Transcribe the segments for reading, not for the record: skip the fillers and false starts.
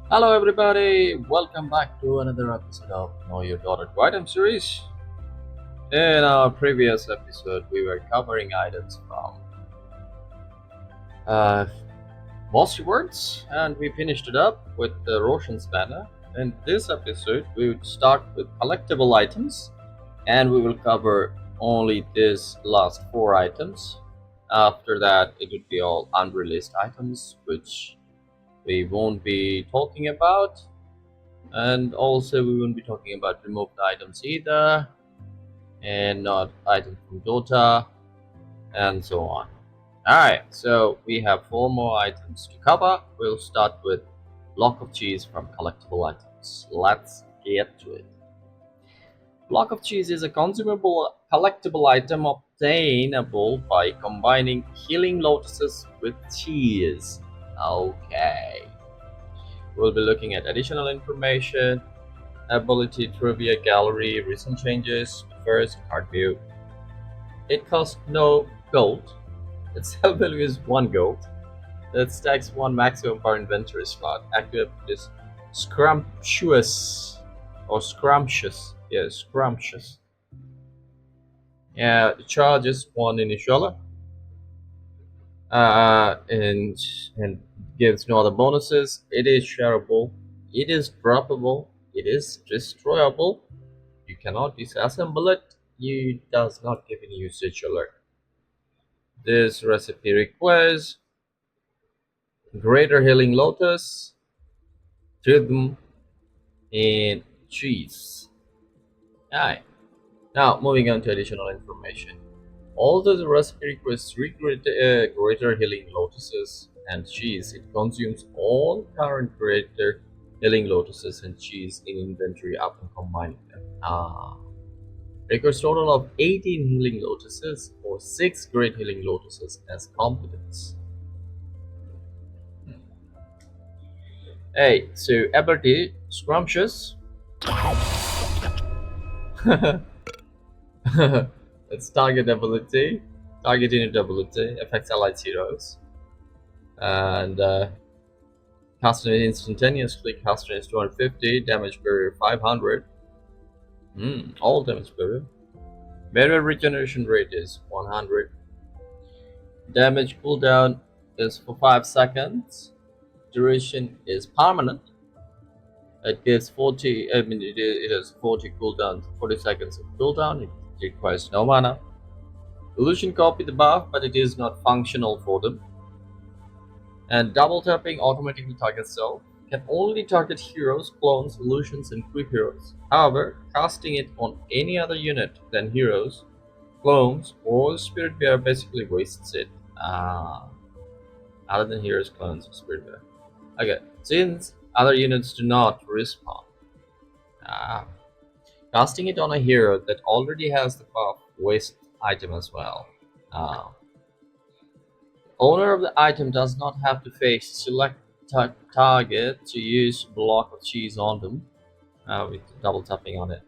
Hello, everybody. Welcome back to another episode of Know Your Daughter to Item series. In our previous episode, we were covering items from uh, Mossy Words, and we finished it up with the Roshan's banner. In this episode, we would start with collectible items, and we will cover only these last four items. After that, it would be all unreleased items, which we won't be talking about. And also we won't be talking about removed items either, and not items from Dota, and so on. Alright, so we have four more items to cover. We'll start with block of cheese from collectible items. Let's get to it. Block of cheese is a consumable collectible item obtainable by combining healing lotuses with cheese. Okay. We'll be looking at additional information, ability, trivia, gallery, recent changes. First, card view. It costs no gold. Its sell value is 1 gold. It stacks 1 maximum per inventory slot. Active is scrumptious or scrumptious. Yeah, scrumptious. Yeah, it charges 1 initial. And gives no other bonuses. It is shareable. It is droppable. It is destroyable. You cannot disassemble it. It does not give any usage alert. This recipe requires greater healing lotus, rhythm, and cheese. Alright. Now moving on to additional information. Although the recipe requires 3 greater healing lotuses and cheese, it consumes all current greater healing lotuses and cheese in inventory after combining them. Requires total of 18 healing lotuses or 6 great healing lotuses as competence. Hey, so ability scrumptious. It's target ability, target unit ability, affects allied heroes, and cast it instantaneously. Cast is 250, damage barrier 500. All damage barrier. Barrier regeneration rate is 100. Damage cooldown is for 5 seconds. Duration is permanent. It gives 40. I mean, it has 40 cooldown, 40 seconds of cooldown. It requires no mana. Illusion copy the buff, but it is not functional for them. And double tapping automatically targets self. Can only target heroes, clones, illusions, and creep heroes. However, casting it on any other unit than heroes, clones, or spirit bearer basically wastes it. Other than heroes, clones, or spirit bearer. Okay, since other units do not respawn. Casting it on a hero that already has the buff wastes item as well. Owner of the item does not have to face select target to use block of cheese on them with double tapping on it.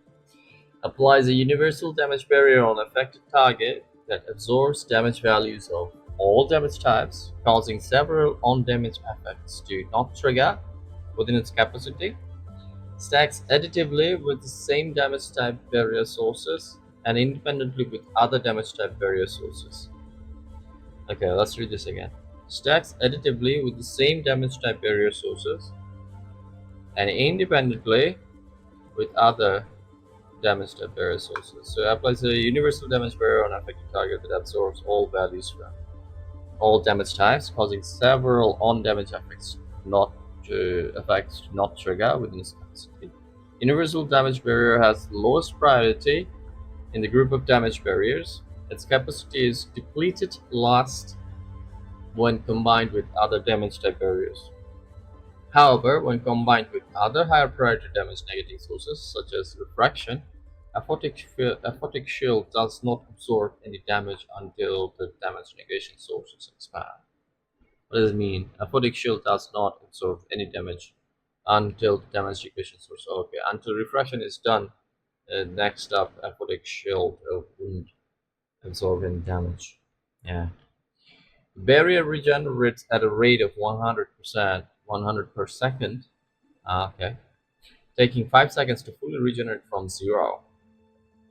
Applies a universal damage barrier on affected target that absorbs damage values of all damage types, causing several on-damage effects to not trigger within its capacity. Stacks additively with the same damage type barrier sources and independently with other damage type barrier sources. Okay, let's read this again. Stacks additively with the same damage type barrier sources and independently with other damage type barrier sources. So it applies a universal damage barrier on affected target that absorbs all values from all damage types, causing several on-damage effects to not trigger within its capacity. Universal damage barrier has the lowest priority in the group of damage barriers. Its capacity is depleted last when combined with other damage type barriers. However, when combined with other higher priority damage negating sources such as refraction, aphotic shield does not absorb any damage until the damage negation sources expand. What does it mean? Aphotic shield does not absorb any damage until the damage negation source. Okay, until refraction is done, next up, aphotic shield won't absorb any damage. Yeah. Barrier regenerates at a rate of 100%, 100 per second, Okay. Taking 5 seconds to fully regenerate from 0.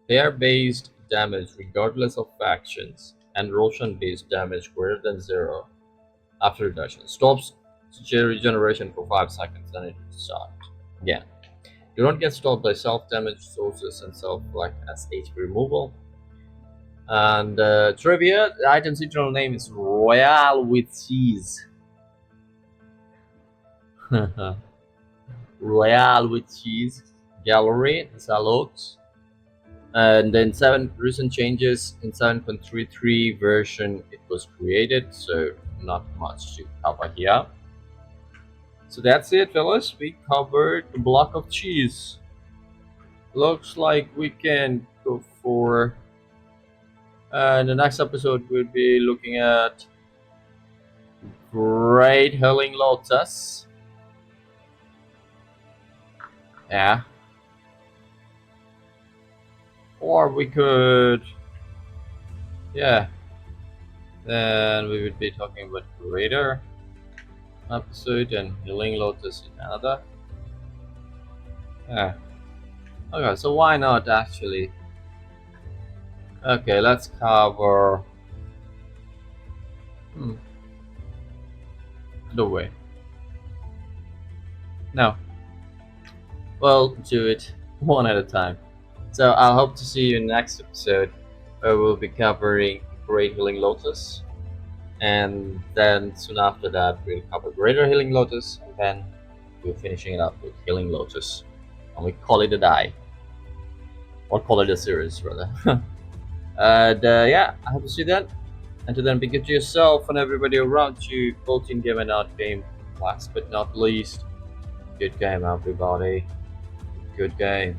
Pair based damage regardless of factions, and Roshan based damage greater than 0 after reduction. Stops regeneration for 5 seconds, then it starts again. Do not get stopped by self damage sources and self like as HP removal. And trivia: the item's original name is Royale with Cheese. Royale with Cheese Gallery, Zalox. And then seven recent changes in 7.33 version it was created, so not much to cover here. So that's it, fellas. We covered the block of cheese. Looks like we can go for the next episode. We'll be looking at Great Healing Lotus. Yeah. Or we could, yeah. Then we would be talking about Greater episode and Healing Lotus in another. Yeah. Okay, so why not actually? Okay, let's cover the way. No. We'll do it one at a time. So I hope to see you in the next episode where we'll be covering Great Healing Lotus. And then soon after that we'll cover Greater Healing Lotus, and then we're finishing it up with Healing Lotus. And we call it a die. Or call it a series rather. And yeah, I hope to see you then. Until then, be good to yourself and everybody around you, both in game and out game. Last but not least, good game everybody. Good game.